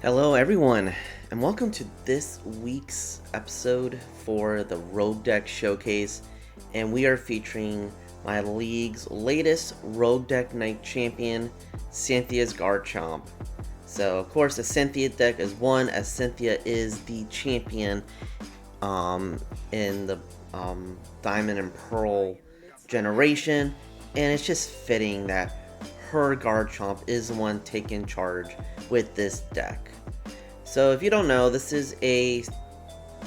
Hello everyone, and welcome to this week's episode for the Rogue Deck Showcase, and we are featuring my league's latest Rogue Deck Night Champion, Cynthia's Garchomp. So of course the Cynthia deck is one, as Cynthia is the champion in the Diamond and Pearl generation, and it's just fitting that her Garchomp is the one taking charge with this deck. So if you don't know, this is a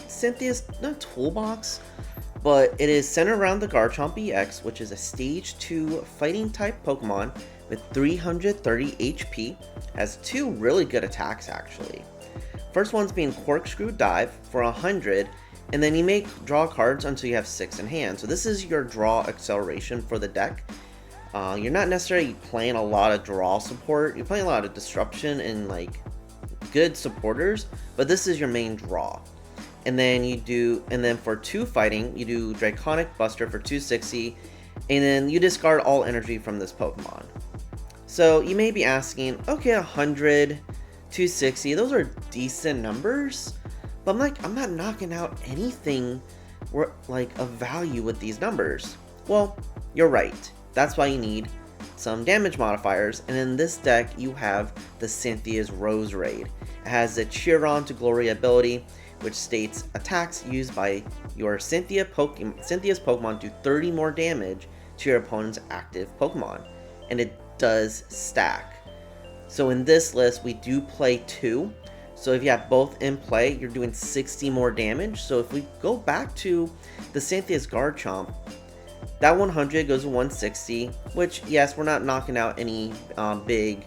Cynthia's not toolbox, but it is centered around the Garchomp EX, which is a stage 2 fighting type Pokemon with 330 HP, has two really good attacks actually. First one's being Corkscrew Dive for 100, and then you may draw cards until you have 6 in hand. So this is your draw acceleration for the deck. You're not necessarily playing a lot of draw support, you're playing a lot of disruption and like good supporters, but this is your main draw. And then for 2 fighting, you do Draconic Buster for 260, and then you discard all energy from this Pokemon. So you may be asking, okay, 100, 260, those are decent numbers, but I'm not knocking out anything like of value with these numbers. Well, you're right. That's why you need some damage modifiers, and in this deck you have the Cynthia's Roserade. It has the Cheer On to Glory ability, which states attacks used by your Cynthia's Pokemon do 30 more damage to your opponent's active Pokemon, and it does stack. So in this list we do play 2, so if you have both in play, you're doing 60 more damage. So if we go back to the Cynthia's Garchomp, that 100 goes to 160, which, yes, we're not knocking out any big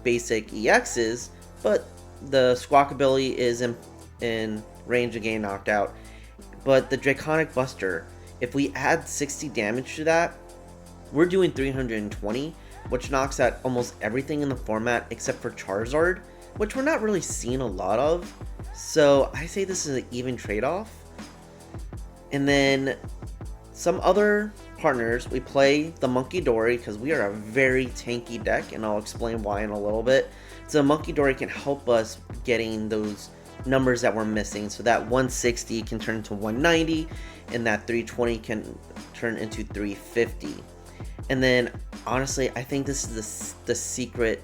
basic EXs, but the Squawk ability is in range of getting knocked out. But the Draconic Buster, if we add 60 damage to that, we're doing 320, which knocks out almost everything in the format except for Charizard, which we're not really seeing a lot of. So I say this is an even trade-off. And then some other partners, we play the Munkidori because we are a very tanky deck, and I'll explain why in a little bit. So Munkidori can help us getting those numbers that we're missing, so that 160 can turn into 190, and that 320 can turn into 350. And then honestly, I think this is the secret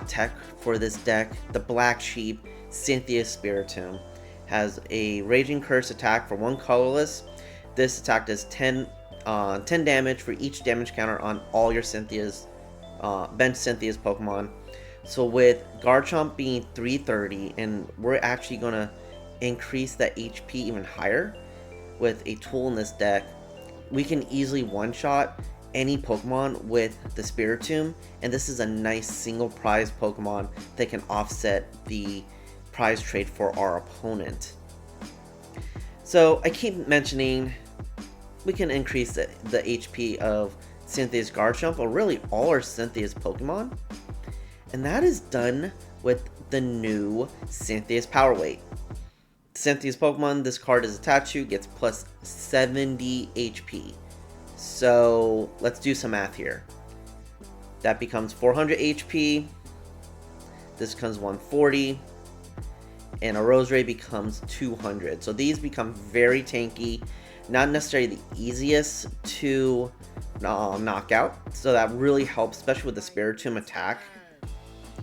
tech for this deck. The Black Sheep Cynthia's Spiritomb has a Raging Curse attack for 1 colorless. This attack does 10 damage for each damage counter on all your bench Cynthia's Pokemon. So with Garchomp being 330, and we're actually going to increase that HP even higher with a tool in this deck, we can easily one-shot any Pokemon with the Spiritomb, and this is a nice single prize Pokemon that can offset the prize trade for our opponent. So I keep mentioning we can increase the HP of Cynthia's Garchomp, or really all our Cynthia's Pokemon, and that is done with the new Cynthia's Power Weight. Cynthia's Pokemon this card is attached to gets plus 70 HP. So let's do some math here. That becomes 400 HP. This becomes 140. And a Roserade becomes 200. So these become very tanky. Not necessarily the easiest to knock out. So that really helps, especially with the Spiritomb attack.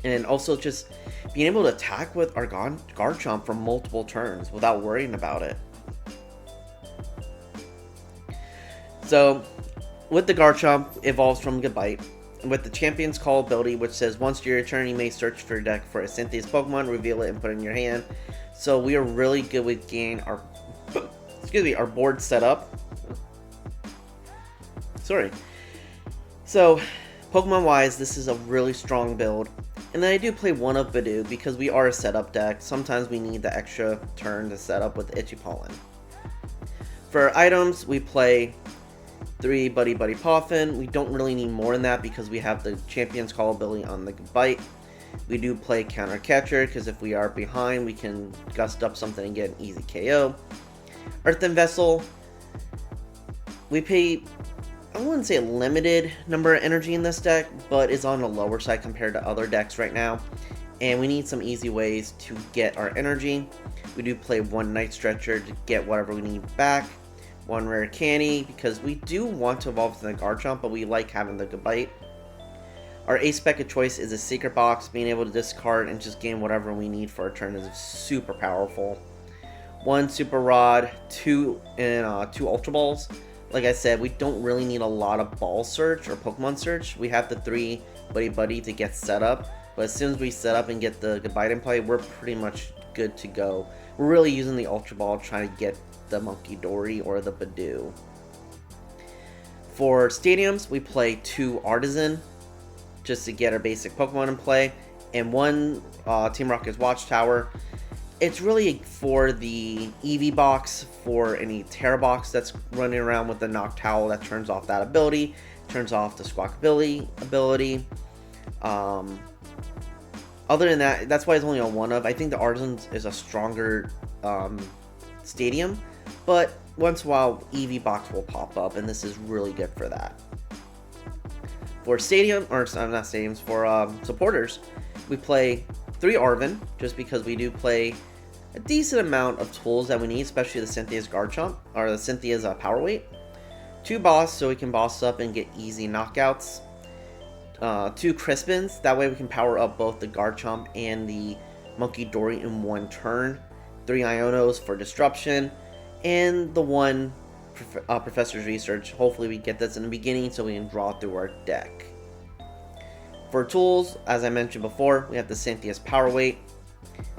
And also just being able to attack with our Garchomp for multiple turns without worrying about it. So with the Garchomp, evolves from Gabite. With the Champion's Call ability, which says once during your turn you may search for your deck for a Cynthia's Pokemon, reveal it, and put it in your hand. So we are really good with getting our our board set up. Sorry. So Pokemon wise, this is a really strong build. And then I do play one of Budew because we are a setup deck. Sometimes we need the extra turn to set up with Itchy Pollen. For items, we play 3 Buddy-Buddy Poffin. We don't really need more than that because we have the Champion's Call ability on the Gabite. We do play Counter Catcher because if we are behind, we can gust up something and get an easy KO. Earthen Vessel, we pay, I wouldn't say a limited number of energy in this deck, but it's on the lower side compared to other decks right now. and we need some easy ways to get our energy. We do play one Night Stretcher to get whatever we need back, one Rare Candy because we do want to evolve to the Garchomp, but we like having the Gabite. Our ace spec of choice is a Secret Box. Being able to discard and just gain whatever we need for our turn is super powerful. One Super Rod, two Ultra Balls. Like I said, we don't really need a lot of ball search or Pokemon search. We have the 3 Buddy-Buddy to get set up, but as soon as we set up and get the Gabite in play, we're pretty much good to go. We're really using the Ultra Ball trying to get the Munkidori or the Budew. For stadiums, we play 2 Artazon just to get our basic Pokemon in play, and 1 Team Rocket's Watchtower. It's really for the EV box, for any Terra box that's running around with the Noctowl that turns off that ability, turns off the Squawkabilly ability. Other than that, that's why it's only a 1-of. I think the Artazon is a stronger stadium, but once in a while EV box will pop up, and this is really good for that. For stadium, or not stadiums, for supporters, we play 3 Arven, just because we do play a decent amount of tools that we need, especially the Cynthia's Garchomp, or the Cynthia's Power Weight. 2 Boss, so we can boss up and get easy knockouts. 2 Crispins, that way we can power up both the Garchomp and the Munkidori in one turn. 3 Ionos for disruption, and the 1 Professor's Research. Hopefully we get this in the beginning so we can draw through our deck. For tools, as I mentioned before, we have the Cynthia's Power Weight.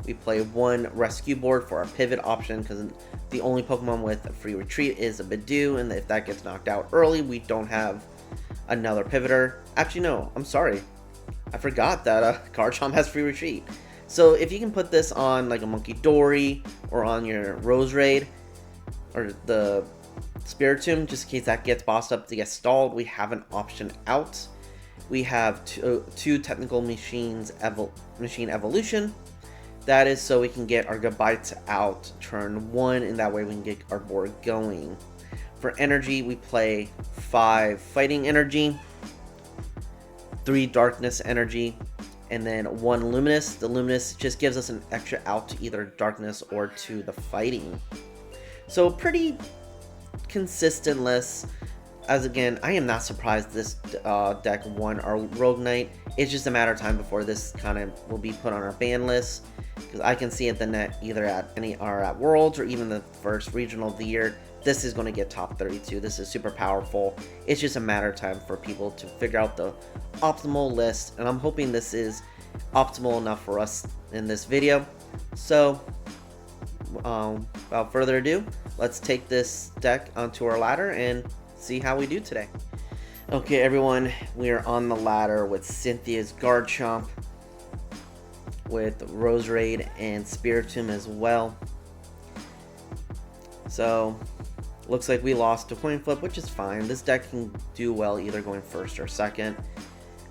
We play 1 Rescue Board for our pivot option because the only Pokemon with a free retreat is a Budew, and if that gets knocked out early, we don't have another pivoter. Actually, no, I'm sorry. I forgot that Garchomp has free retreat. So if you can put this on like a Munkidori or on your Roserade or the Spiritomb, just in case that gets bossed up to get stalled, we have an option out. We have two Technical Machine Evolution. That is so we can get our Gabite out turn 1, and that way we can get our board going. For energy, we play 5 Fighting Energy, 3 Darkness Energy, and then 1 Luminous. The Luminous just gives us an extra out to either Darkness or to the Fighting. So pretty consistent list. As again, I am not surprised this deck won our Rogue Knight. It's just a matter of time before this kind of will be put on our ban list, because I can see at the net either at at Worlds or even the first regional of the year. This is going to get top 32. This is super powerful. It's just a matter of time for people to figure out the optimal list, and I'm hoping this is optimal enough for us in this video. So without further ado, let's take this deck onto our ladder and see how we do today. Okay everyone, we are on the ladder with Cynthia's Garchomp, with Roserade and Spiritomb as well. So looks like we lost a coin flip, which is fine. This deck can do well either going first or second.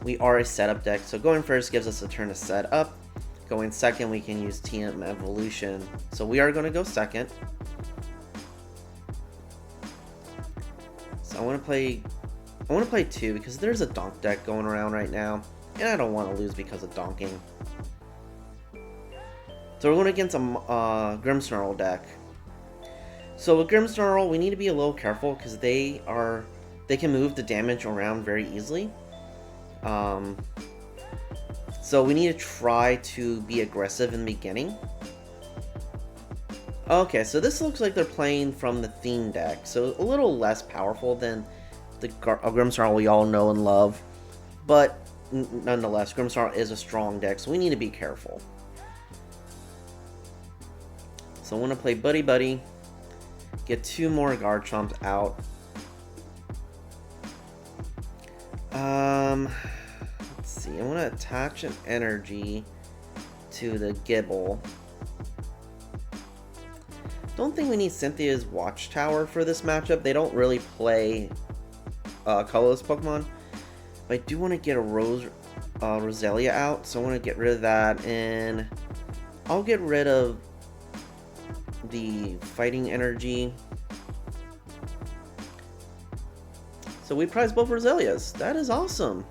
We are a setup deck, so going first gives us a turn to set up. Going second, we can use TM Evolution. So we are going to go second. So I want to play 2 because there's a donk deck going around right now, and I don't want to lose because of donking. So we're going against a Grimmsnarl deck. So with Grimmsnarl, we need to be a little careful because they can move the damage around very easily. So we need to try to be aggressive in the beginning. Okay, so this looks like they're playing from the theme deck, so a little less powerful than the Grimmsnarl we all know and love, but nonetheless, Grimmsnarl is a strong deck, so we need to be careful. So I want to play Buddy-Buddy, get 2 more Garchomps out. Let's see, I want to attach an energy to the Gible. Don't think we need Cynthia's Watchtower for this matchup. They don't really play colorless Pokemon. But I do want to get a Roselia out, so I want to get rid of that, and I'll get rid of the Fighting Energy. So we prize both Roselias. That is awesome.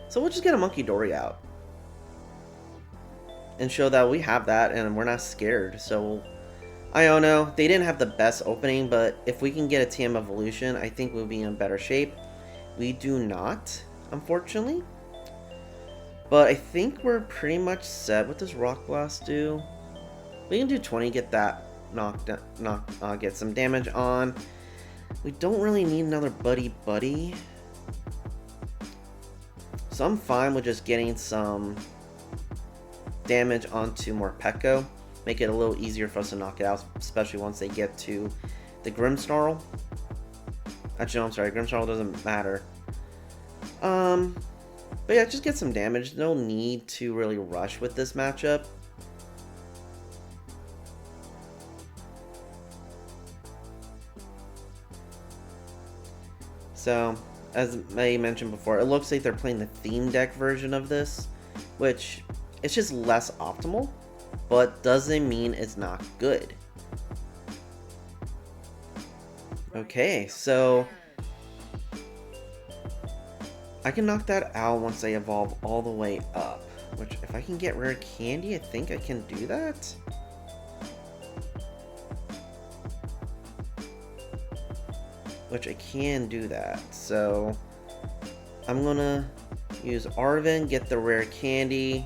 So we'll just get a Munkidori out. and show that we have that and we're not scared. So Iono, they didn't have the best opening, but if we can get a TM evolution, I think we'll be in better shape. We do not, unfortunately. But I think we're pretty much set. What does Rock Blast do? We can do 20, get that get some damage on. We don't really need another Buddy-Buddy. So I'm fine with just getting some damage onto Morpeko. Make it a little easier for us to knock it out, especially once they get to the Grimmsnarl. Actually, no, I'm sorry, Grimmsnarl doesn't matter. But yeah, just get some damage. No need to really rush with this matchup. So, as I mentioned before, it looks like they're playing the theme deck version of this, which it's just less optimal, but doesn't mean it's not good. Okay, so I can knock that out once I evolve all the way up, which if I can get Rare Candy, I think I can do that. Which I can do that, so I'm gonna use Arven, get the Rare Candy,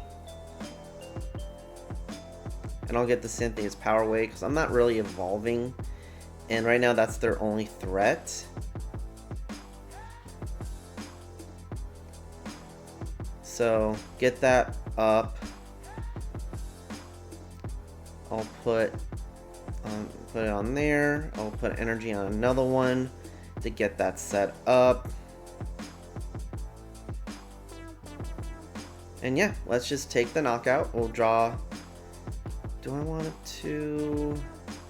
and I'll get the Cynthia's Power Wave because I'm not really evolving, and right now that's their only threat. So get that up. I'll put it on there. I'll put energy on another one to get that set up. And yeah, let's just take the knockout. We'll draw. Do I want it to?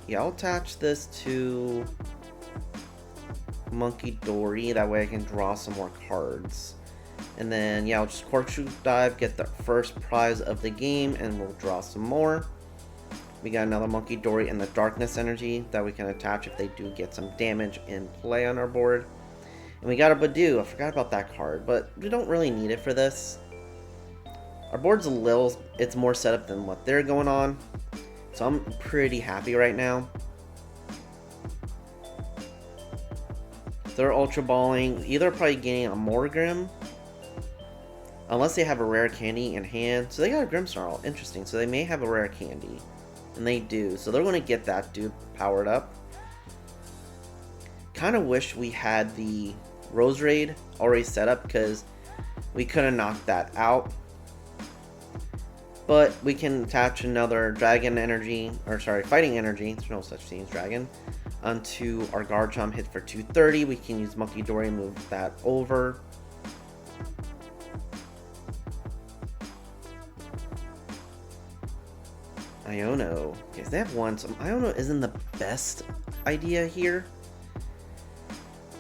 Yeah, I'll attach this to Munkidori. That way I can draw some more cards. And then yeah, I'll just Corkscrew Dive, get the first prize of the game, and we'll draw some more. We got another Munkidori and the Darkness Energy that we can attach if they do get some damage in play on our board. And we got a Budew. I forgot about that card, but we don't really need it for this. Our board's a little, it's more set up than what they're going on. So I'm pretty happy right now. They're Ultra Balling. Either probably getting a Morgrim, unless they have a Rare Candy in hand. So they got a Grimmsnarl. Interesting. So they may have a Rare Candy. And they do. So they're going to get that dude powered up. Kind of wish we had the Roserade already set up because we could have knocked that out. But we can attach another Dragon Energy, or sorry, Fighting Energy, there's no such thing as Dragon, onto our Garchomp, hit for 230. We can use Munkidori and move that over. Iono. Okay, so they have one, so Iono isn't the best idea here.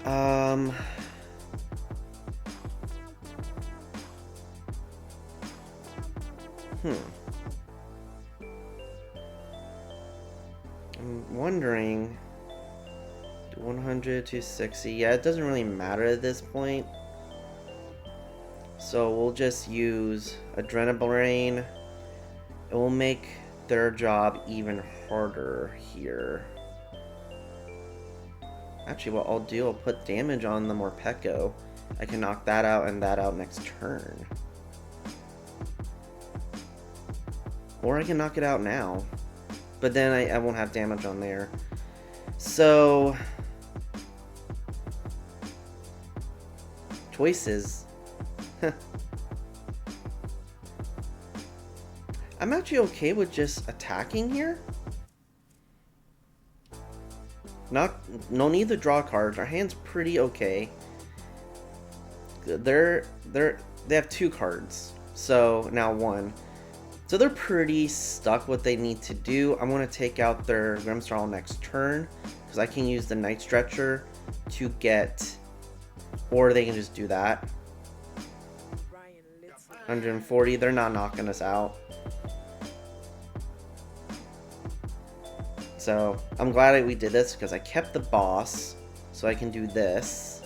I'm wondering, 100 to 60. Yeah, it doesn't really matter at this point. So we'll just use Adrenaline. It will make their job even harder here. Actually, what I'll do, I'll put damage on the Morpeko. I can knock that out and that out next turn. Or I can knock it out now. But then I won't have damage on there. So choices. I'm actually okay with just attacking here. No need to draw cards. Our hand's pretty okay. They have 2 cards. So now 1. So they're pretty stuck what they need to do. I'm going to take out their Grimmsnarl next turn because I can use the Night Stretcher to get, or they can just do that. 140. They're not knocking us out. So I'm glad that we did this because I kept the boss so I can do this.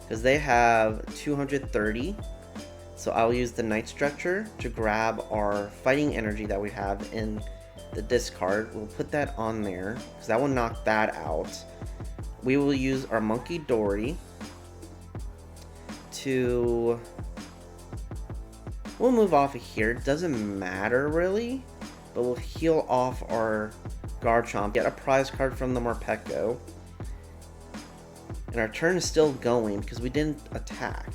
Because they have 230. So I'll use the Night Stretcher to grab our fighting energy that we have in the discard. We'll put that on there because that will knock that out. We will use our Munkidori to... We'll move off of here. It doesn't matter really, but we'll heal off our Garchomp, get a prize card from the Morpeko. And our turn is still going because we didn't attack.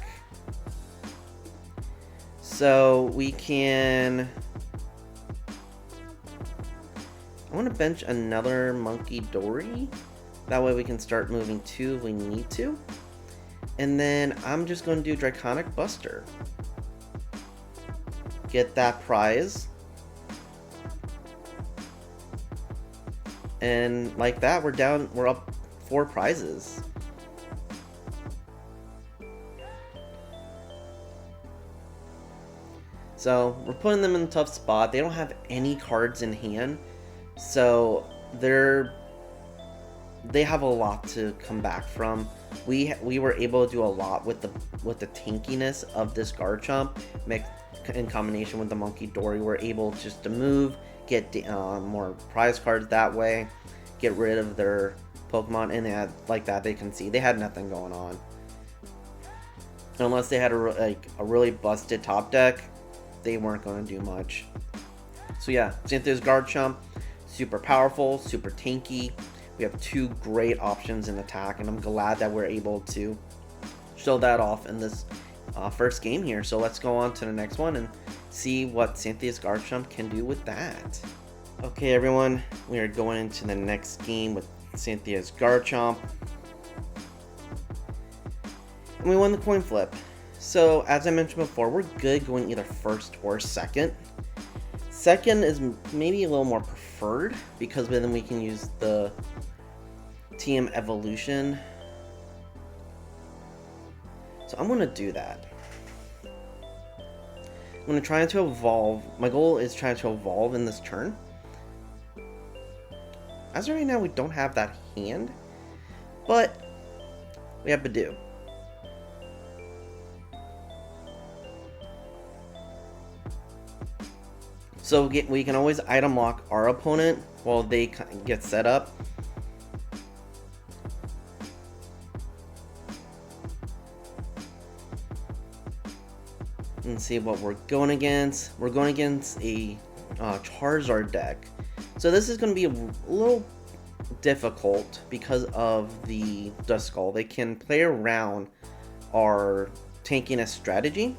So we can... I want to bench another Munkidori. That way we can start moving 2 if we need to. And then I'm just going to do Draconic Buster. Get that prize. And like that, we're up 4 prizes. So we're putting them in a tough spot. They don't have any cards in hand, so they have a lot to come back from. We were able to do a lot with the tankiness of this Garchomp mixed in combination with the Munkidori. We're able just to move, get more prize cards that way, get rid of their Pokemon, and they had, like that, they can see they had nothing going on unless they had a really busted top deck. They weren't going to do much. So yeah, Cynthia's Garchomp, super powerful, super tanky. We have 2 great options in attack, and I'm glad that we're able to show that off in this first game here. So let's go on to the next one and see what Cynthia's Garchomp can do with that. Okay everyone, we are going into the next game with Cynthia's Garchomp. And we won the coin flip. So as I mentioned before, we're good going either first or second. Second is maybe a little more preferred because then we can use the TM evolution. So I'm going to do that. I'm going to try to evolve. My goal is trying to evolve in this turn. As of right now, we don't have that hand, but we have Budew. So we can always item lock our opponent while they get set up. And see what we're going against. We're going against a Charizard deck. So this is going to be a little difficult because of the Duskull. They can play around our tankiness strategy.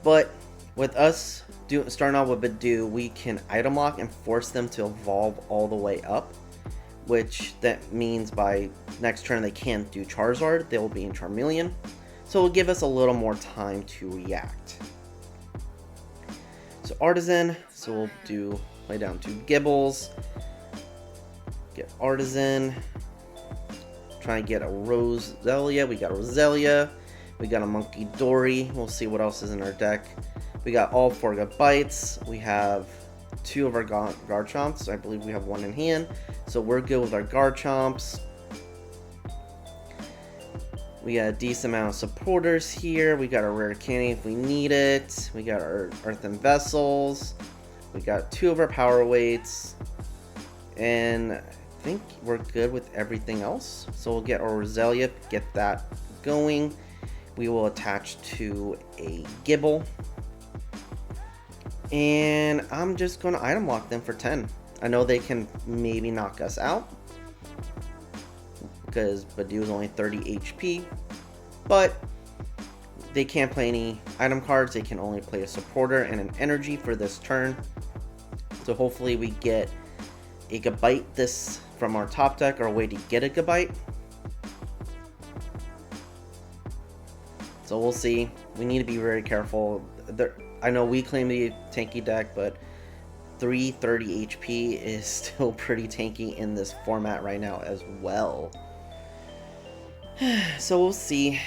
But with us starting out with Budew, we can item lock and force them to evolve all the way up, which that means by next turn they can't do Charizard, they will be in Charmeleon, so it'll give us a little more time to react. So Artazon, so we'll play down 2 Gibles, get Artazon, try and get a Roselia. We got Roselia, we got a Munkidori, we'll see what else is in our deck. We got all 4 Gabites. We have 2 of our Garchomps. I believe we have 1 in hand. So we're good with our Garchomps. We got a decent amount of supporters here. We got a Rare Candy if we need it. We got our Earthen Vessels. We got 2 of our Power Weights. And I think we're good with everything else. So we'll get our Roselia, get that going. We will attach to a Gible. And I'm just going to item lock them for 10. I know they can maybe knock us out because Budew is only 30 HP, but they can't play any item cards. They can only play a supporter and an energy for this turn. So hopefully we get a Gabite this from our top deck, or a way to get a Gabite. So we'll see. We need to be very careful. I know we claim to be a tanky deck, but 330 HP is still pretty tanky in this format right now as well. So we'll see.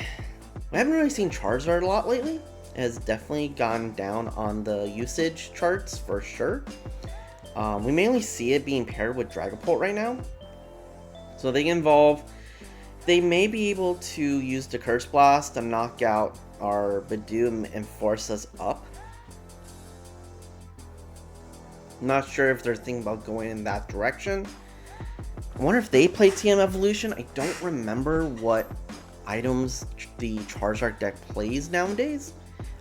I haven't really seen Charizard a lot lately. It has definitely gone down on the usage charts for sure. We mainly see it being paired with Dragapult right now. So they can evolve. They may be able to use the Curse Blast to knock out our Budew and force us up. Not sure if they're thinking about going in that direction. I wonder if they play TM Evolution. I don't remember what items the Charizard deck plays nowadays.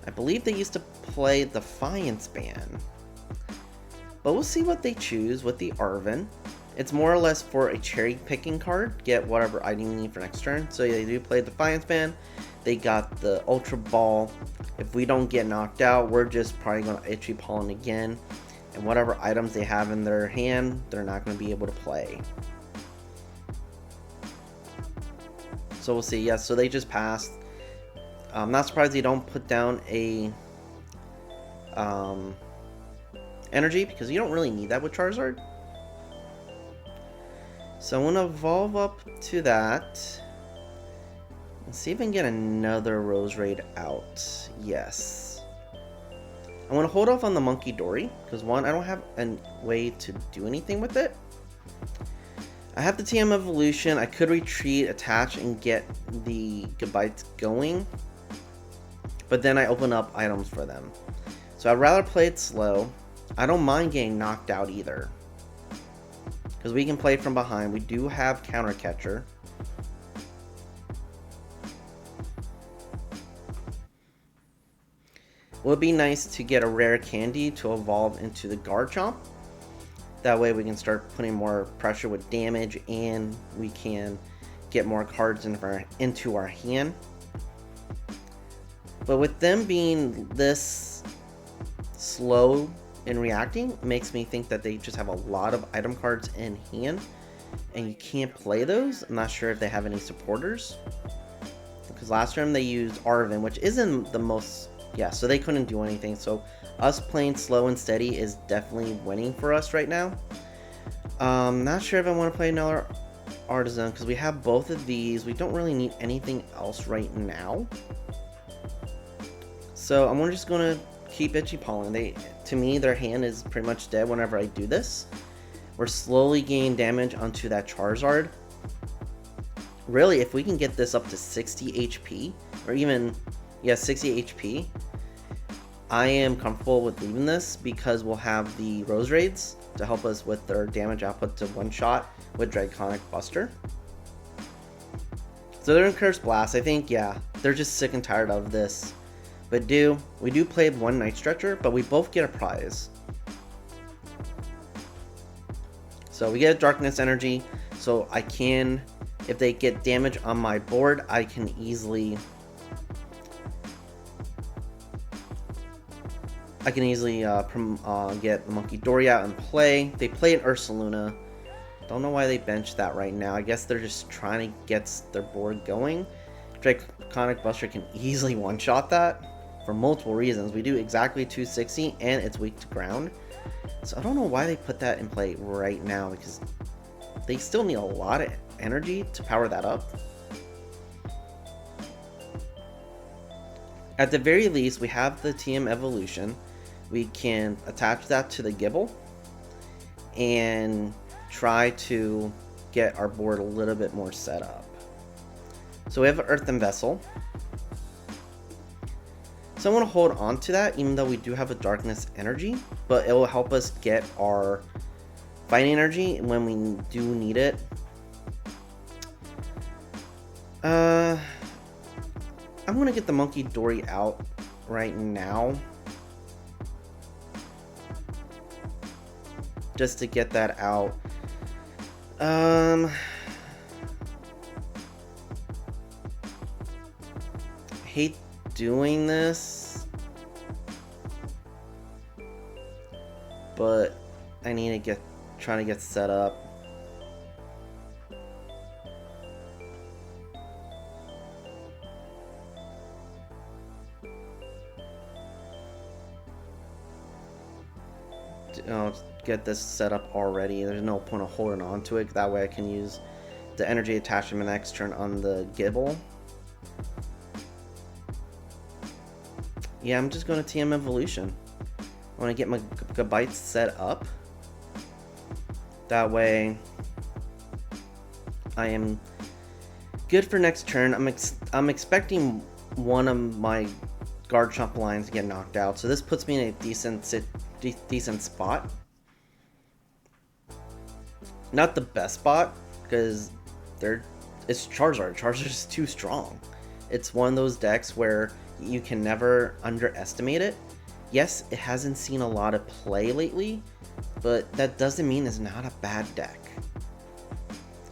I believe they used to play Defiance Band. But we'll see what they choose with the Arven. It's more or less for a cherry picking card. Get whatever item you need for next turn. So yeah, they do play Defiance Band. They got the Ultra Ball. If we don't get knocked out, we're just probably going to Itchy Pollen again. And whatever items they have in their hand, they're not going to be able to play. So we'll see. Yeah, so they just passed. I'm not surprised they don't put down a energy, because you don't really need that with Charizard. So I'm going to evolve up to that. And see if I can get another Roserade out. Yes. I'm going to hold off on the Munkidori, because one, I don't have a way to do anything with it. I have the TM Evolution. I could retreat, attach, and get the Gabite going. But then I open up items for them. So I'd rather play it slow. I don't mind getting knocked out either, because we can play from behind. We do have Counter Catcher. Would be nice to get a Rare Candy to evolve into the Garchomp. That way we can start putting more pressure with damage, and we can get more cards into our hand. But with them being this slow in reacting, makes me think that they just have a lot of item cards in hand, and you can't play those. I'm not sure if they have any supporters, because last time they used Arven, which isn't the most... Yeah, so they couldn't do anything. So us playing slow and steady is definitely winning for us right now. Not sure if I want to play another Artazon, because we have both of these. We don't really need anything else right now. So I'm just going to keep Itchy Pollen. To me, their hand is pretty much dead whenever I do this. We're slowly gaining damage onto that Charizard. Really, if we can get this up to 60 HP, or even, yeah, 60 HP, I am comfortable with leaving this, because we'll have the Roserades to help us with their damage output to one-shot with Draconic Buster. So they're in Curse Blast. I think, yeah, they're just sick and tired of this. But we do play one Night Stretcher, but we both get a prize. So we get a Darkness Energy, so I can, if they get damage on my board, I can easily get the Munkidori out and play. They play an Ursaluna. Don't know why they benched that right now. I guess they're just trying to get their board going. Draconic Buster can easily one-shot that for multiple reasons. We do exactly 260, and it's weak to ground. So I don't know why they put that in play right now, because they still need a lot of energy to power that up. At the very least, we have the TM Evolution. We can attach that to the Gible and try to get our board a little bit more set up. So we have an Earthen Vessel. So I want to hold on to that, even though we do have a Darkness Energy, but it will help us get our fighting energy when we do need it. I'm going to get the Munkidori out right now, just to get that out. Hate doing this, but I need to trying to get set up. Get this set up already. There's no point of holding on to it. That way I can use the energy attachment next turn on the Gible. Yeah, I'm just going to TM Evolution. I want to get my Gabite set up. That way I am good for next turn. I'm expecting one of my Garchomp lines to get knocked out. So this puts me in a decent spot. Not the best spot, because it's Charizard. Charizard is too strong. It's one of those decks where you can never underestimate it. Yes, it hasn't seen a lot of play lately, but that doesn't mean it's not a bad deck.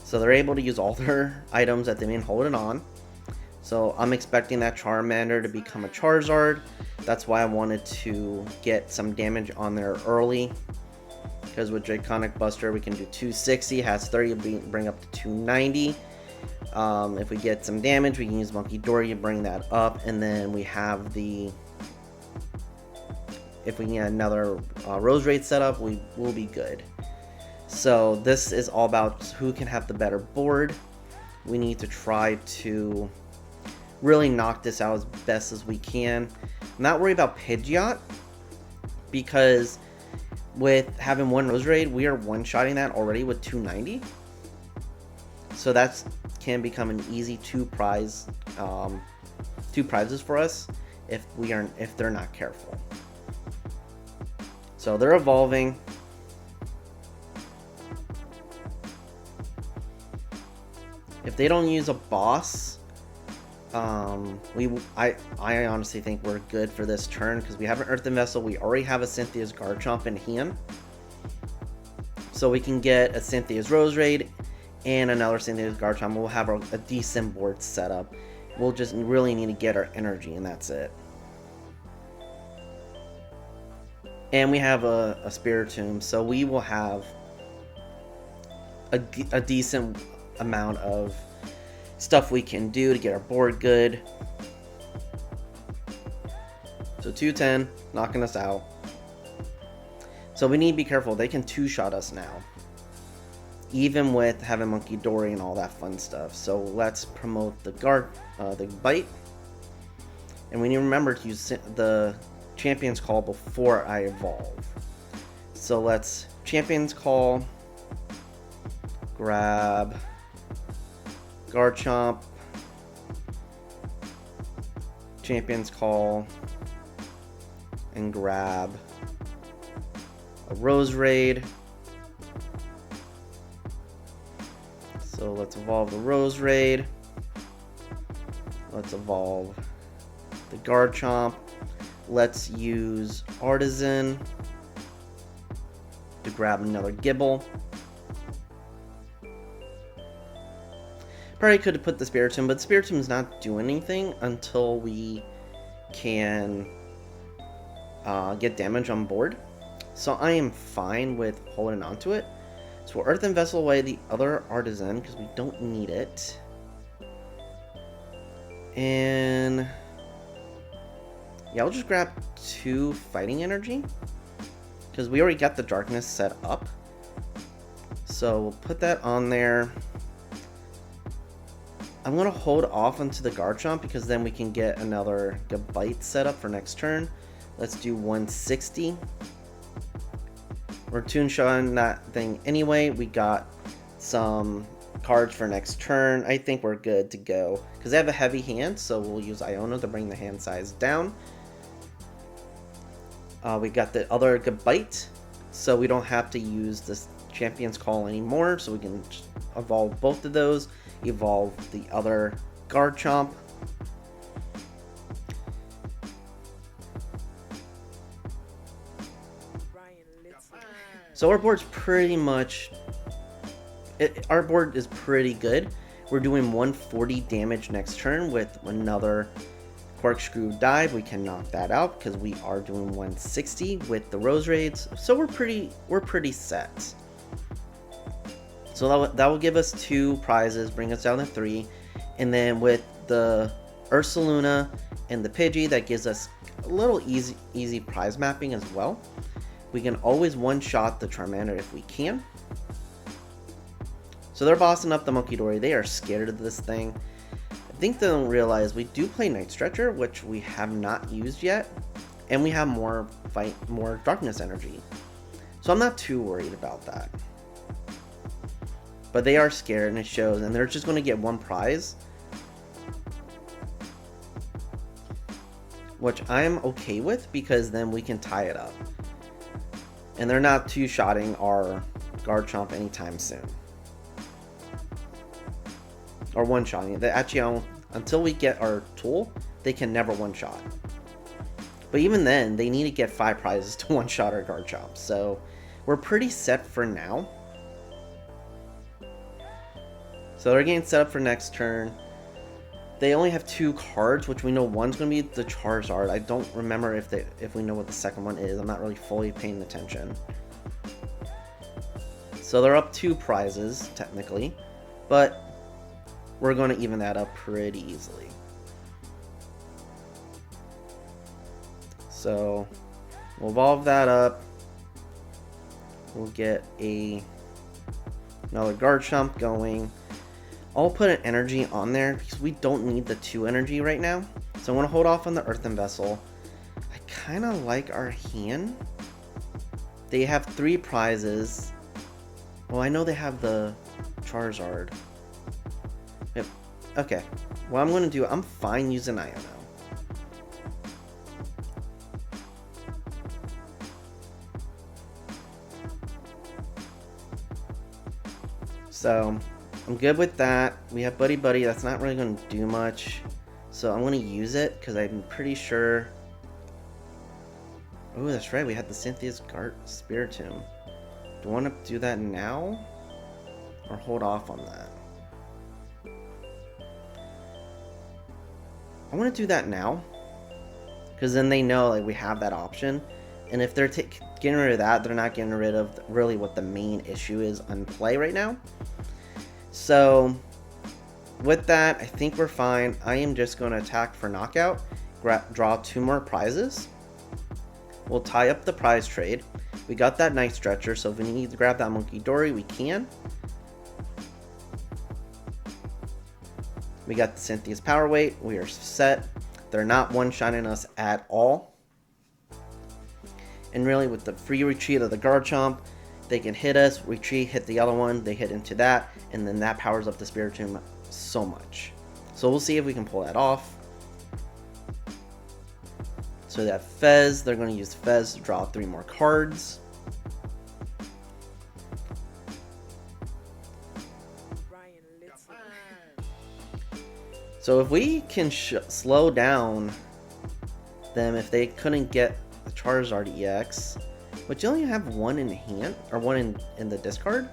So they're able to use all their items that they've been holding on. So I'm expecting that Charmander to become a Charizard. That's why I wanted to get some damage on there early. Because with Draconic Buster we can do 260, has 30, bring up to 290. If we get some damage, we can use Munkidori to bring that up, and then we have the... If we can get another Roserade setup, we will be good. So this is all about who can have the better board. We need to try to really knock this out as best as we can. I'm not worried about Pidgeot, because with having one Roserade, we are one-shotting that already with 290. So that can become an easy two prizes for us if they're not careful. So they're evolving. If they don't use a boss, I honestly think we're good for this turn, because we have an Earthen Vessel. We already have a Cynthia's Garchomp in hand, so we can get a Cynthia's Roserade and another Cynthia's Garchomp. We'll have a decent board setup. We'll just really need to get our energy, and that's it. And we have a Spiritomb, so we will have a decent amount of stuff we can do to get our board good. So 210, knocking us out. So we need to be careful. They can two-shot us now, even with having Munkidori and all that fun stuff. So let's promote the Gabite. And we need to remember to use the Champion's Call before I evolve. So let's Champion's Call, grab Garchomp, Champion's Call, and grab a Roserade. So let's evolve the Roserade. Let's evolve the Garchomp. Let's use Artazon to grab another Gible. Probably could have put the Spiritomb, but Spiritomb is not doing anything until we can get damage on board. So I am fine with holding on to it. So we'll Earthen Vessel away the other Artazon because we don't need it. And yeah, I'll just grab 2 Fighting Energy because we already got the Darkness set up. So we'll put that on there. I'm going to hold off onto the Garchomp because then we can get another Gabite set up for next turn. Let's do 160. We're two-shotting that thing anyway. We got some cards for next turn. I think we're good to go because they have a heavy hand, so we'll use Iono to bring the hand size down. We got the other Gabite, so we don't have to use this Champion's Call anymore, so we can just evolve both of those. Evolve the other Garchomp. So our board's pretty much... our board is pretty good. We're doing 140 damage next turn with another Corkscrew Dive. We can knock that out because we are doing 160 with the Roserades. So we're pretty set. So that will give us 2 prizes, bring us down to 3. And then with the Ursaluna and the Pidgey, that gives us a little easy prize mapping as well. We can always one-shot the Charmander if we can. So they're bossing up the Munkidori. They are scared of this thing. I think they don't realize we do play Night Stretcher, which we have not used yet. And we have more Darkness Energy. So I'm not too worried about that. But they are scared and it shows, and they're just going to get 1 prize. which I'm okay with because then we can tie it up. And they're not two-shotting our Garchomp anytime soon. Or one-shotting. Actually, until we get our tool, they can never one-shot. But even then, they need to get 5 prizes to one-shot our Garchomp. So we're pretty set for now. So they're getting set up for next turn. They only have 2 cards, which we know one's going to be the Charizard. I don't remember if we know what the second one is. I'm not really fully paying attention. So they're up 2 prizes, technically. But we're going to even that up pretty easily. So we'll evolve that up. We'll get another Garchomp going. I'll put an energy on there because we don't need the 2 energy right now. So I want to hold off on the Earthen Vessel. I kind of like our hand. They have 3 prizes. Well, I know they have the Charizard. Yep. Okay. What I'm going to do, I'm fine using Iono. So I'm good with that. We have Buddy-Buddy. That's not really going to do much. So I'm going to use it because I'm pretty sure... Oh, that's right. We had the Cynthia's Spiritomb. Do I want to do that now? Or hold off on that? I want to do that now. Because then they know like we have that option. And if they're getting rid of that, they're not getting rid of really what the main issue is on play right now. So with that, I think we're fine. I am just going to attack for knockout, draw 2 more prizes. We'll tie up the prize trade. We got that Night Stretcher, so if we need to grab that Munkidori, we can. We got the Cynthia's Power Weight. We are set. They're not one-shotting us at all. And really, with the free retreat of the Garchomp, they can hit us, retreat, hit the other one, they hit into that, and then that powers up the Spiritomb so much. So we'll see if we can pull that off. So that Fez, they're going to use Fez to draw 3 more cards. So if we can slow down them, if they couldn't get the Charizard EX, but you only have 1 in hand, or 1 in the discard.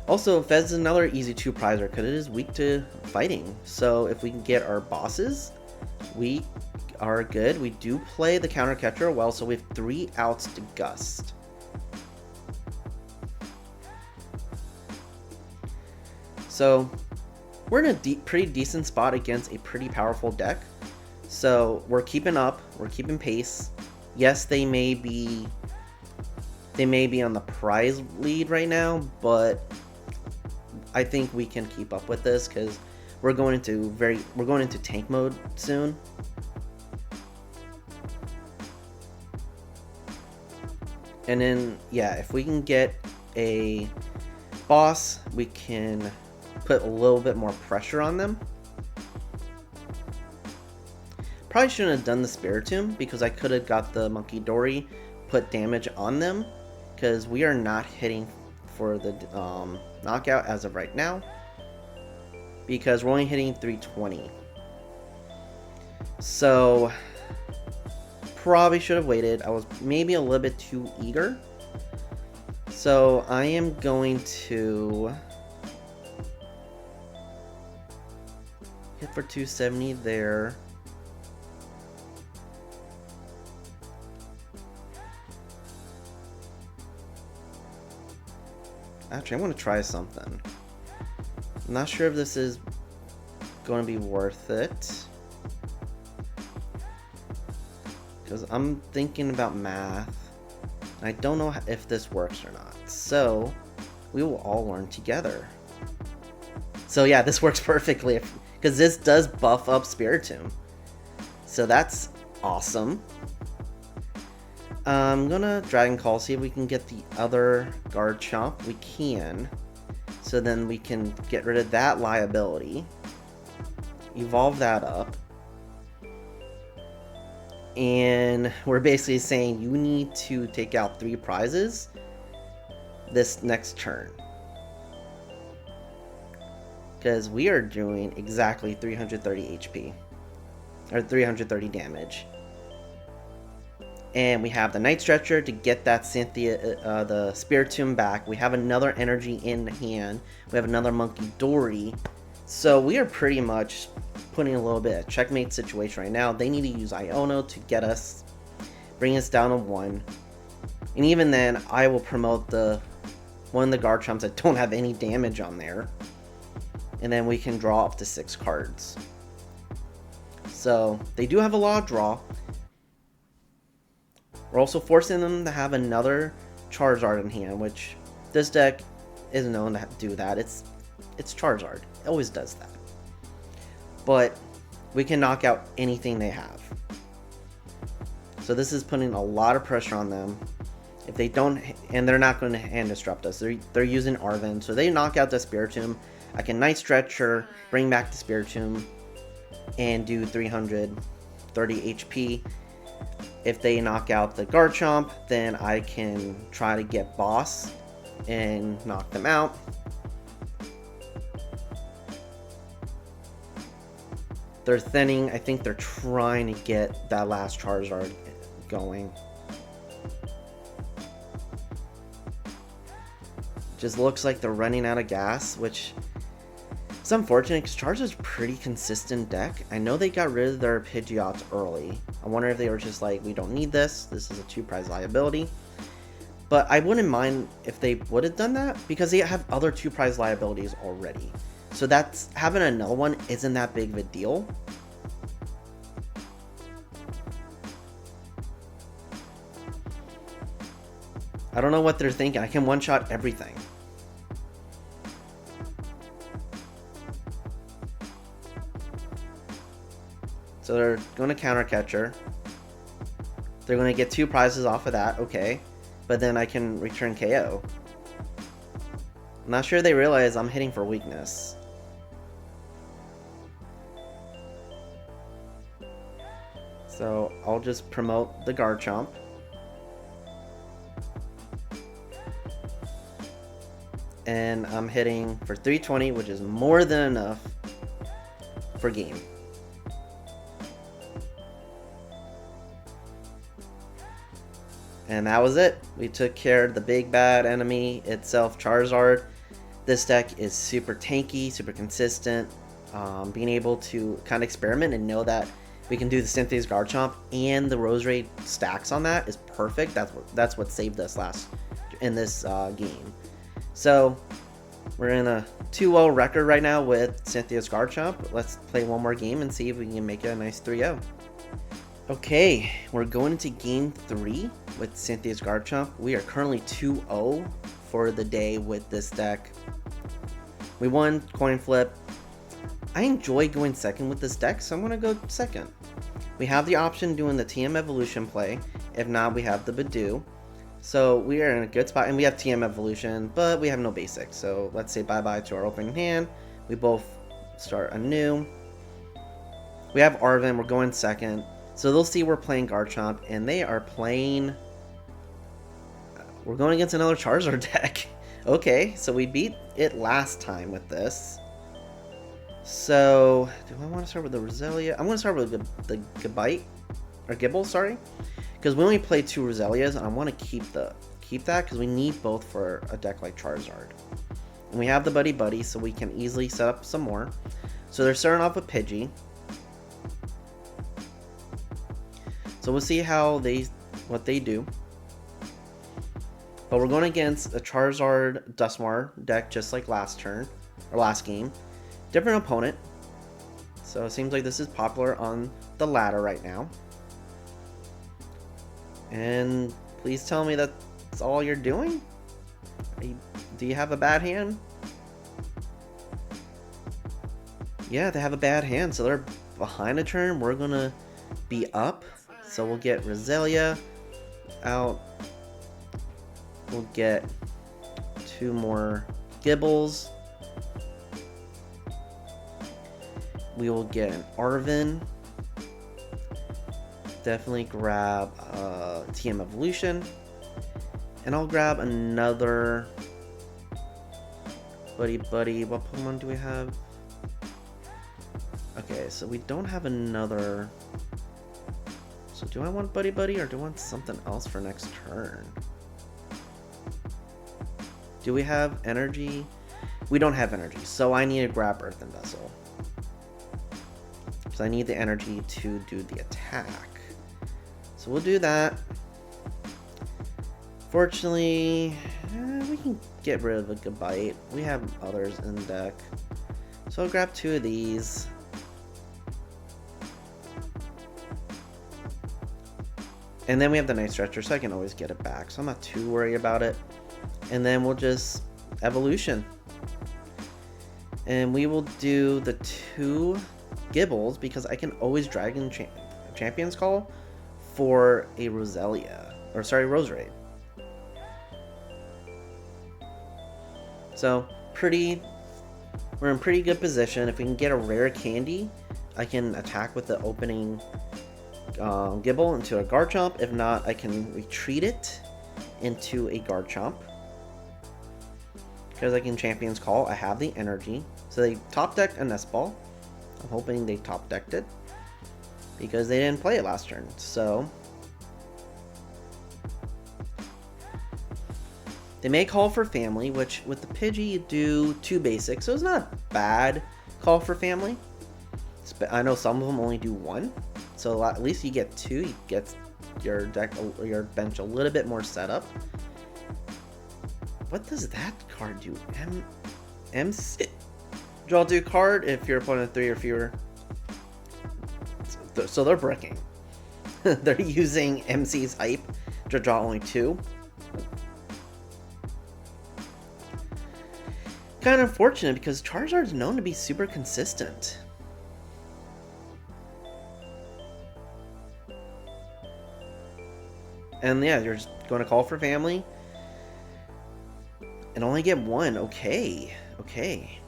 Also, Fez is another easy 2-prizer because it is weak to fighting. So if we can get our bosses, we are good. We do play the counter catcher well, so we have 3 outs to Gust. So we're in a pretty decent spot against a pretty powerful deck. So we're keeping up, we're keeping pace. Yes, they may be on the prize lead right now, but I think we can keep up with this because we're going into tank mode soon. And then yeah, if we can get a boss, we can put a little bit more pressure on them. Probably shouldn't have done the Spiritomb because I could have got the Munkidori, put damage on them, because we are not hitting for the knockout as of right now, because we're only hitting 320. So probably should have waited. I was maybe a little bit too eager. So I am going to hit for 270 there. Actually, I want to try something. I'm not sure if this is going to be worth it, because I'm thinking about math. I don't know if this works or not. So we will all learn together. So yeah, this works perfectly because this does buff up Spiritomb. So that's awesome. I'm gonna Dragon Call, see if we can get the other Garchomp. We can. So then we can get rid of that liability, evolve that up, and we're basically saying you need to take out 3 prizes this next turn. Because we are doing exactly 330 HP, or 330 damage. And we have the Night Stretcher to get that Cynthia, the Spiritomb back. We have another energy in hand. We have another Munkidori. So we are pretty much putting a little bit of checkmate situation right now. They need to use Iono to get us, bring us down to 1. And even then, I will promote one of the Garchomps that don't have any damage on there. And then we can draw up to 6 cards. So they do have a lot of draw. We're also forcing them to have another Charizard in hand, which this deck is known to do that. It's Charizard. It always does that. But we can knock out anything they have. So this is putting a lot of pressure on them. If they don't, and they're not going to hand disrupt us. They're using Arven, so they knock out the Spiritomb. I can Night Stretcher, bring back the Spiritomb, and do 330 HP. If they knock out the Garchomp, then I can try to get Boss and knock them out. They're thinning. I think they're trying to get that last Charizard going. Just looks like they're running out of gas, which is unfortunate because Charizard's a pretty consistent deck. I know they got rid of their Pidgeots early. I wonder if they were just like, we don't need this. This is a 2-prize liability. But I wouldn't mind if they would have done that because they have other 2-prize liabilities already. So that's, having another one isn't that big of a deal. I don't know what they're thinking. I can one-shot everything. So they're going to counter catcher. They're going to get 2 prizes off of that, okay. But then I can return KO. I'm not sure they realize I'm hitting for weakness. So I'll just promote the Garchomp. And I'm hitting for 320, which is more than enough for game. And that was it. We took care of the big bad enemy itself, Charizard. This deck is super tanky, super consistent. Being able to kind of experiment and know that we can do the Cynthia's Garchomp and the Roserade stacks on that is perfect. That's what saved us in this game. So we're in a 2-0 record right now with Cynthia's Garchomp. Let's play one more game and see if we can make it a nice 3-0. Okay, we're going into game 3 with Cynthia's Garchomp. We are currently 2-0 for the day with this deck. We won coin flip. I enjoy going second with this deck, so I'm going to go second. We have the option doing the TM Evolution play. If not, we have the Budew. So we are in a good spot, and we have TM Evolution, but we have no basic. So let's say bye-bye to our opening hand. We both start anew. We have Arven. We're going second. So they'll see we're playing Garchomp, and they are playing... We're going against another Charizard deck. Okay, so we beat it last time with this. So, do I want to start with the Roselia? I'm going to start with the Gabite, or Gible, sorry. Because we only played 2 Roselias, and I want to keep that, because we need both for a deck like Charizard. And we have the Buddy-Buddy, so we can easily set up some more. So they're starting off with Pidgey. So we'll see what they do. But we're going against a Charizard Duskmar deck just like last game. Different opponent. So it seems like this is popular on the ladder right now. And please tell me that's all you're doing? Do you have a bad hand? Yeah, they have a bad hand, so they're behind a turn. We're going to be up. So we'll get Roselia out. We'll get 2 more Gibles. we will get an Arven. Definitely grab TM Evolution. And I'll grab another Buddy-Buddy. What Pokemon do we have? Okay, so we don't have another. So do I want Buddy-Buddy or do I want something else for next turn? Do we have energy? We don't have energy, so I need to grab Earthen Vessel. So I need the energy to do the attack. So we'll do that. Fortunately, we can get rid of a Gabite. We have others in the deck. So I'll grab 2 of these. And then we have the Night Stretcher, so I can always get it back. So I'm not too worried about it. And then we'll just Evolution. And we will do the 2 Gibles because I can always Dragon Champion's Call for a Roselia. Or sorry, Roserade. So, we're in pretty good position. If we can get a Rare Candy, I can attack with the opening Gible into a Garchomp. If not, I can retreat it into a Garchomp. Because I can Champion's Call, I have the energy. So they top decked a Nest Ball. I'm hoping they top decked it. Because they didn't play it last turn. So they may call for family, which with the Pidgey you do 2 basics. So it's not a bad call for family. I know some of them only do 1. So at least you get 2. You get your deck or your bench a little bit more set up. What does that card do? MC. Draw 2 card if your opponent 3 or fewer. So they're bricking. They're using MC's hype to draw only 2. Kind of unfortunate because Charizard's known to be super consistent. And yeah, you're just going to call for family. And only get 1. Okay. Okay.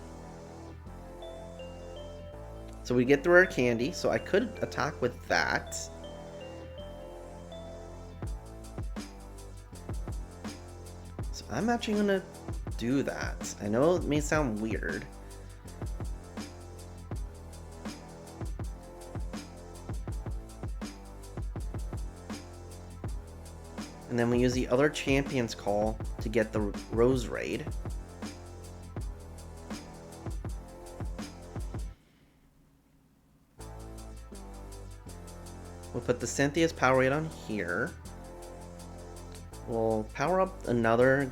So we get the Rare Candy. So I could attack with that. So I'm actually going to do that. I know it may sound weird. And then we use the other Champion's Call to get the Roserade. We'll put the Cynthia's Power Rate on here. We'll power up another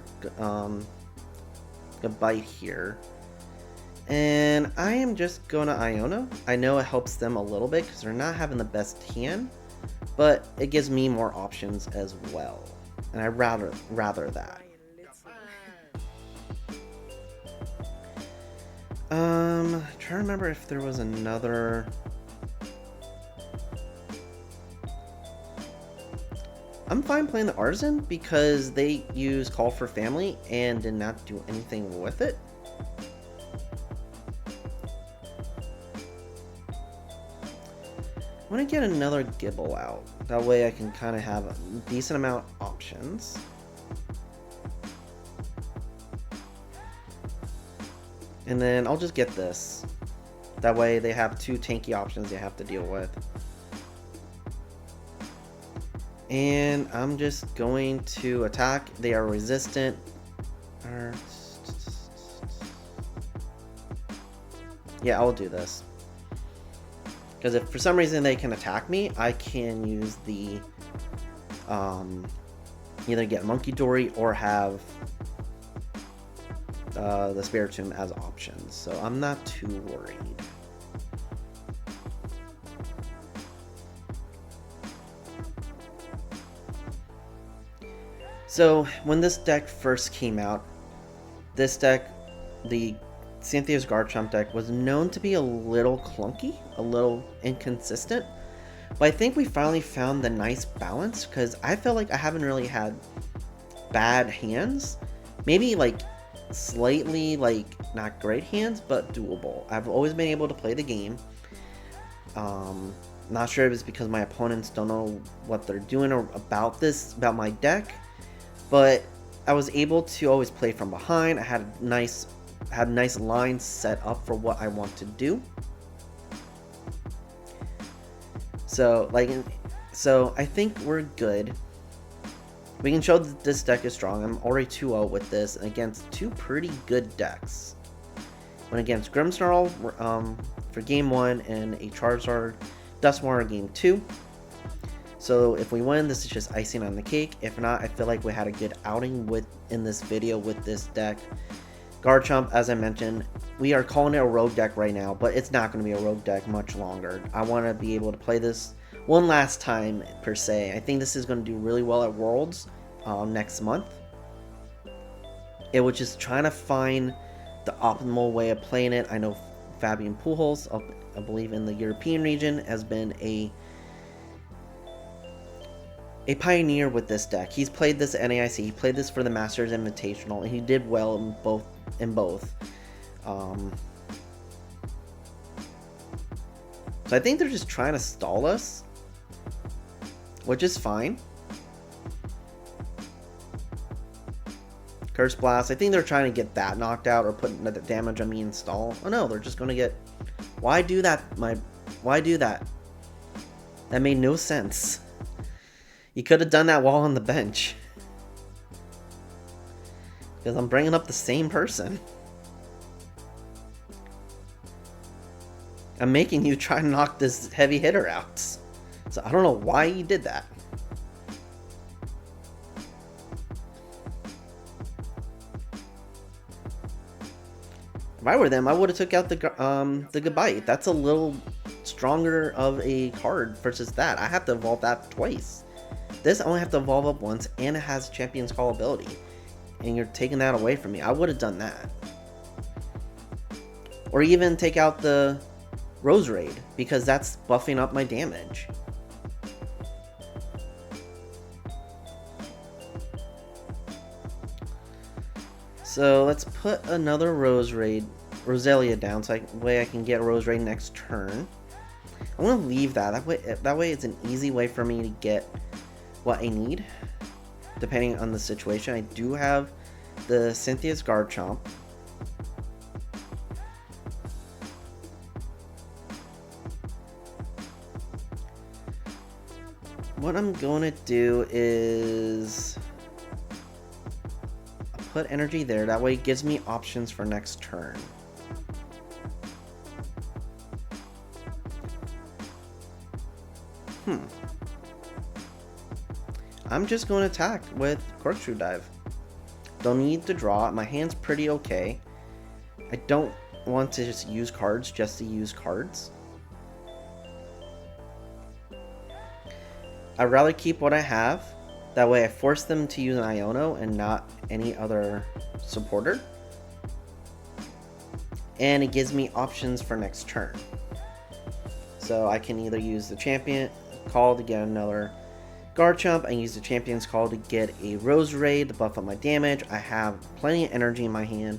Gabite here. And I am just going to Iono. I know it helps them a little bit because they're not having the best hand. But it gives me more options as well. And I'd rather that. Trying to remember if there was another. I'm fine playing the Artazon because they use Call for Family and did not do anything with it. I want to get another Gible out. That way I can kind of have a decent amount of options. And then I'll just get this. That way they have 2 tanky options they have to deal with. And I'm just going to attack. They are resistant. Yeah, I'll do this. Because if for some reason they can attack me, I can use the either get Munkidori or have the Spiritomb as options. So I'm not too worried. So when this deck first came out, this deck, the Cynthia's Garchomp deck, was known to be a little clunky, a little inconsistent, but I think we finally found the nice balance because I feel like I haven't really had bad hands. Maybe like slightly like not great hands, but doable. I've always been able to play the game, Not sure if it's because my opponents don't know what they're doing or about my deck, but I was able to always play from behind. I had a nice lines set up for what I want to do. So I think we're good. We can show that this deck is strong. I'm already 2-0 with this against two pretty good decks. Went against Grimmsnarl for game 1 and a Charizard Dusknoir game 2. So if we win, this is just icing on the cake. If not, I feel like we had a good outing in this video with this deck. Garchomp, as I mentioned, we are calling it a rogue deck right now, but it's not going to be a rogue deck much longer. I want to be able to play this one last time, per se. I think this is going to do really well at Worlds next month. It was just trying to find the optimal way of playing it. I know Fabian Pujols, I believe in the European region, has been a pioneer with this deck. He's played this at NAIC, he played this for the Masters Invitational, and he did well in both. So I think they're just trying to stall us, which is fine. Curse Blast, I think they're trying to get that knocked out or put another damage on me and stall. Oh no, they're just going to get... Why do that? Why do that? That made no sense. You could have done that while on the bench. Because I'm bringing up the same person. I'm making you try to knock this heavy hitter out. So I don't know why you did that. If I were them, I would have took out the Gabite. That's a little stronger of a card versus that. I have to evolve that twice. This I only have to evolve up once, and it has Champion's Call ability. And you're taking that away from me. I would have done that. Or even take out the Roserade, because that's buffing up my damage. So let's put another Roselia down, so way I can get Roserade next turn. I want to leave that. That way it's an easy way for me to get what I need, depending on the situation. I do have the Cynthia's Garchomp. What I'm going to do is put energy there. That way it gives me options for next turn. I'm just going to attack with Corkscrew Dive. Don't need to draw. My hand's pretty okay. I don't want to just use cards just to use cards. I'd rather keep what I have. That way I force them to use an Iono and not any other supporter. And it gives me options for next turn. So I can either use the Champion Call to get another Garchomp. I use the Champion's Call to get a Roserade to buff up my damage. I have plenty of energy in my hand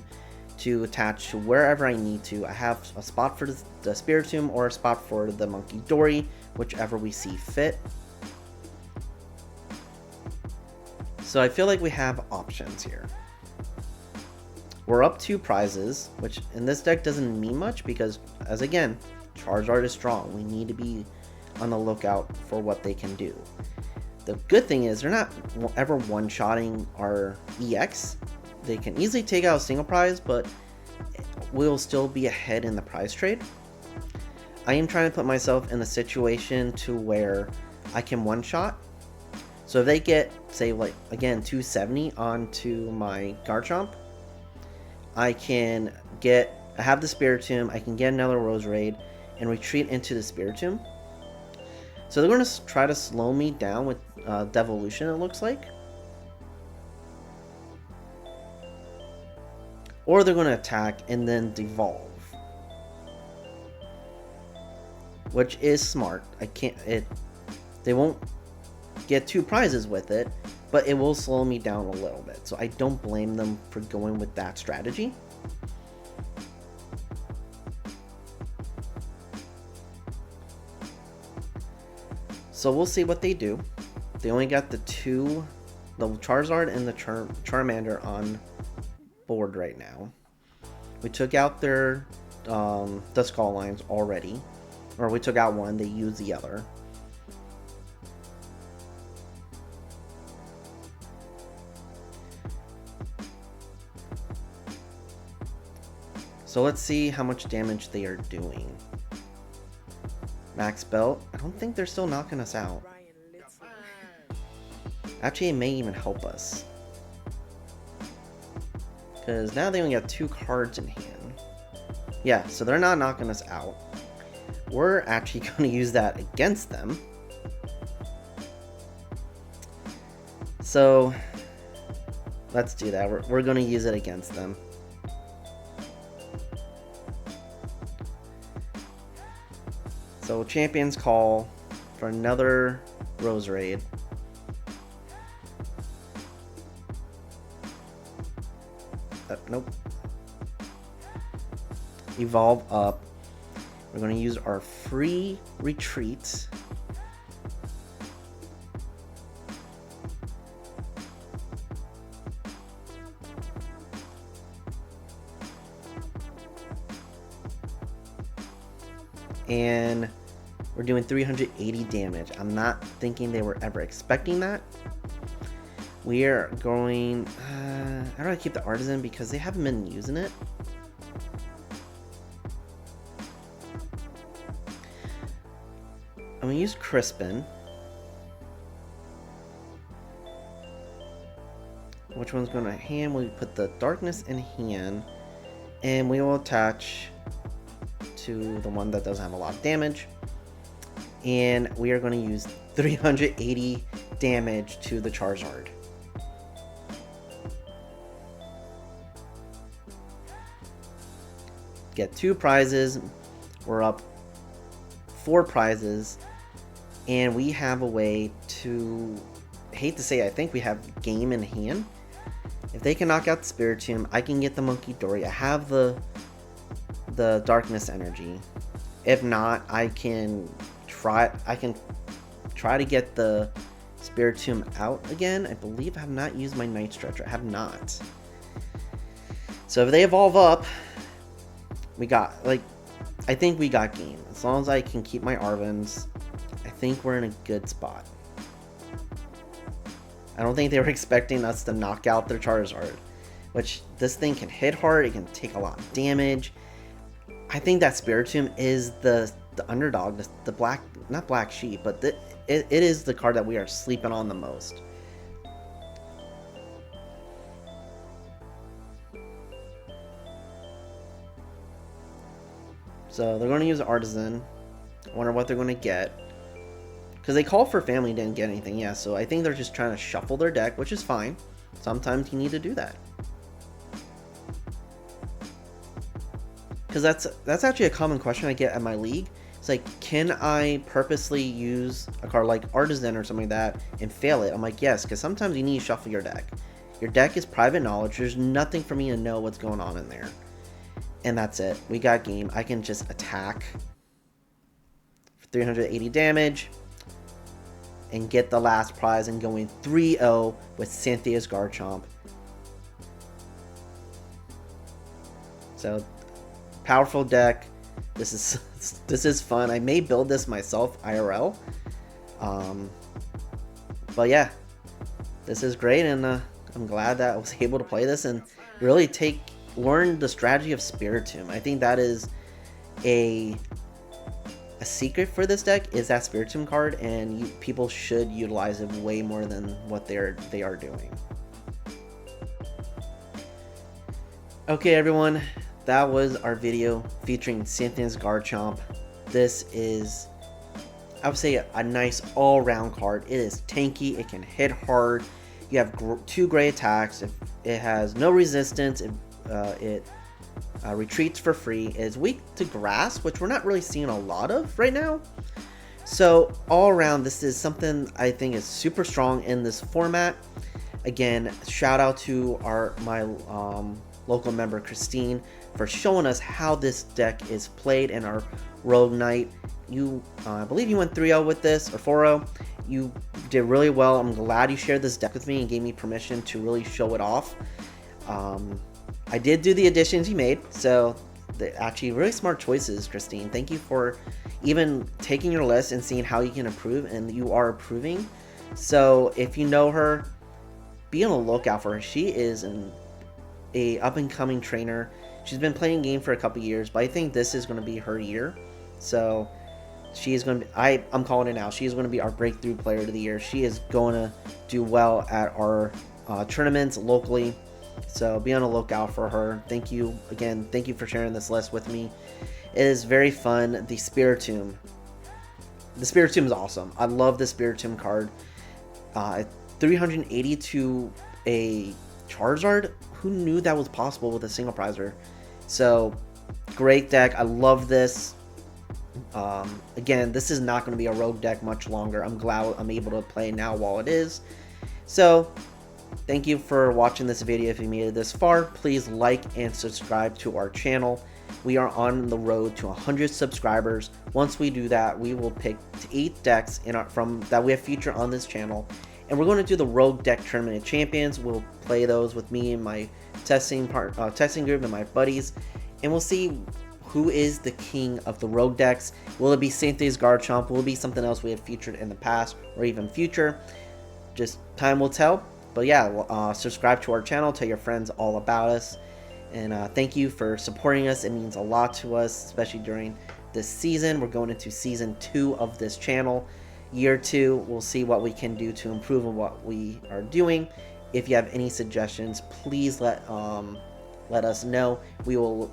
to attach to wherever I need to. I have a spot for the Spiritomb or a spot for the Munkidori, whichever we see fit. So I feel like we have options here. We're up 2 prizes, which in this deck doesn't mean much because, as again, Charizard is strong. We need to be on the lookout for what they can do. The good thing is they're not ever one-shotting our EX. They can easily take out a single prize, but we'll still be ahead in the prize trade. I am trying to put myself in a situation to where I can one-shot. So if they get, say, like, again, 270 onto my Garchomp, I have the Spiritomb, I can get another Roserade, and retreat into the Spiritomb. So they're going to try to slow me down with Devolution, it looks like. Or they're going to attack and then devolve. Which is smart. They won't get 2 prizes with it, but it will slow me down a little bit. So I don't blame them for going with that strategy. So we'll see what they do. They only got the Charizard and the Charmander on board right now. We took out their Duskull lines already. Or we took out one, they used the other. So let's see how much damage they are doing. Max Belt. I don't think they're still knocking us out. Actually, it may even help us. Because now they only got 2 cards in hand. Yeah, so they're not knocking us out. We're actually going to use that against them. So, let's do that. We're going to use it against them. So, Champion's Call for another Roserade. Nope. Evolve up. We're going to use our free retreat. And we're doing 380 damage. I'm not thinking they were ever expecting that. We are going... I don't want to keep the Artazon because they haven't been using it. I'm going to use Crispin. Which one's going to hand? We put the Darkness in hand. And we will attach to the one that doesn't have a lot of damage. And we are going to use 380 damage to the Charizard. Get 2 prizes. We're up 4 prizes. And we have a way to... I hate to say, I think we have game in hand. If they can knock out the Spiritomb, I can get the Munkidori. I have the Darkness Energy. If not, I can try to get the Spiritomb out again. I believe I have not used my Night Stretcher. I have not. So if they evolve up, we got, like, I think we got game. As long as I can keep my Arvens, I think we're in a good spot. I don't think they were expecting us to knock out their Charizard, which this thing can hit hard. It can take a lot of damage. I think that Spiritomb is the underdog, the black, not black sheep, but it is the card that we are sleeping on the most. So they're going to use Artazon. I wonder what they're going to get. Because they called for family, didn't get anything. Yeah, so I think they're just trying to shuffle their deck, which is fine. Sometimes you need to do that. Because that's actually a common question I get at my league. It's like, can I purposely use a card like Artazon or something like that and fail it? I'm like, yes, because sometimes you need to shuffle your deck. Your deck is private knowledge. There's nothing for me to know what's going on in there. And that's it. We got game. I can just attack for 380 damage and get the last prize and go in 3-0 with Cynthia's Garchomp. So, powerful deck. This is fun. I may build this myself IRL. But yeah, this is great, and I'm glad that I was able to play this and really learn the strategy of Spiritomb. I think that is a secret for this deck, is that Spiritomb card, and people should utilize it way more than what they are doing. Okay, everyone, that was our video featuring Cynthia's Garchomp. This is, I would say, a nice all-round card. It is tanky. It can hit hard. You have 2 great attacks. It has no resistance. It retreats for free. It is weak to grass, which we're not really seeing a lot of right now. So all around, this is something I think is super strong in this format. Again, shout out to my local member Christine for showing us how this deck is played in our Rogue Knight. you, I believe you went 3-0 with this, or 4-0. You did really well. I'm glad you shared this deck with me and gave me permission to really show it off. I did do the additions you made, so actually really smart choices, Christine. Thank you for even taking your list and seeing how you can improve, and you are improving. So if you know her, be on the lookout for her. She is a up-and-coming trainer. She's been playing game for a couple years, but I think this is going to be her year. So she is going to be, I'm calling it now, she is going to be our breakthrough player of the year. She is going to do well at our tournaments locally. So be on the lookout for her. Thank you again. Thank you for sharing this list with me. It is very fun. The Spiritomb. The Spiritomb is awesome. I love the Spiritomb card. 380 to a Charizard. Who knew that was possible with a single prizer? So great deck. I love this. Again, this is not going to be a rogue deck much longer. I'm glad I'm able to play now while it is. So thank you for watching this video. If you made it this far, please like and subscribe to our channel. We are on the road to 100 subscribers. Once we do that, we will pick 8 decks that we have featured on this channel, and we're going to do the Rogue Deck Tournament of Champions. We'll play those with me and my testing group and my buddies, and we'll see who is the king of the Rogue decks. Will it be Cynthia's Garchomp? Will it be something else we have featured in the past or even future? Just time will tell. But yeah, subscribe to our channel, tell your friends all about us, and thank you for supporting us. It means a lot to us, especially during this season. We're going into season 2 of this channel. Year 2, we'll see what we can do to improve on what we are doing. If you have any suggestions, please let us know. We will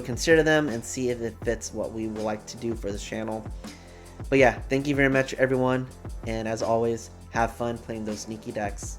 consider them and see if it fits what we would like to do for this channel. But yeah, thank you very much, everyone, and as always, have fun playing those sneaky decks.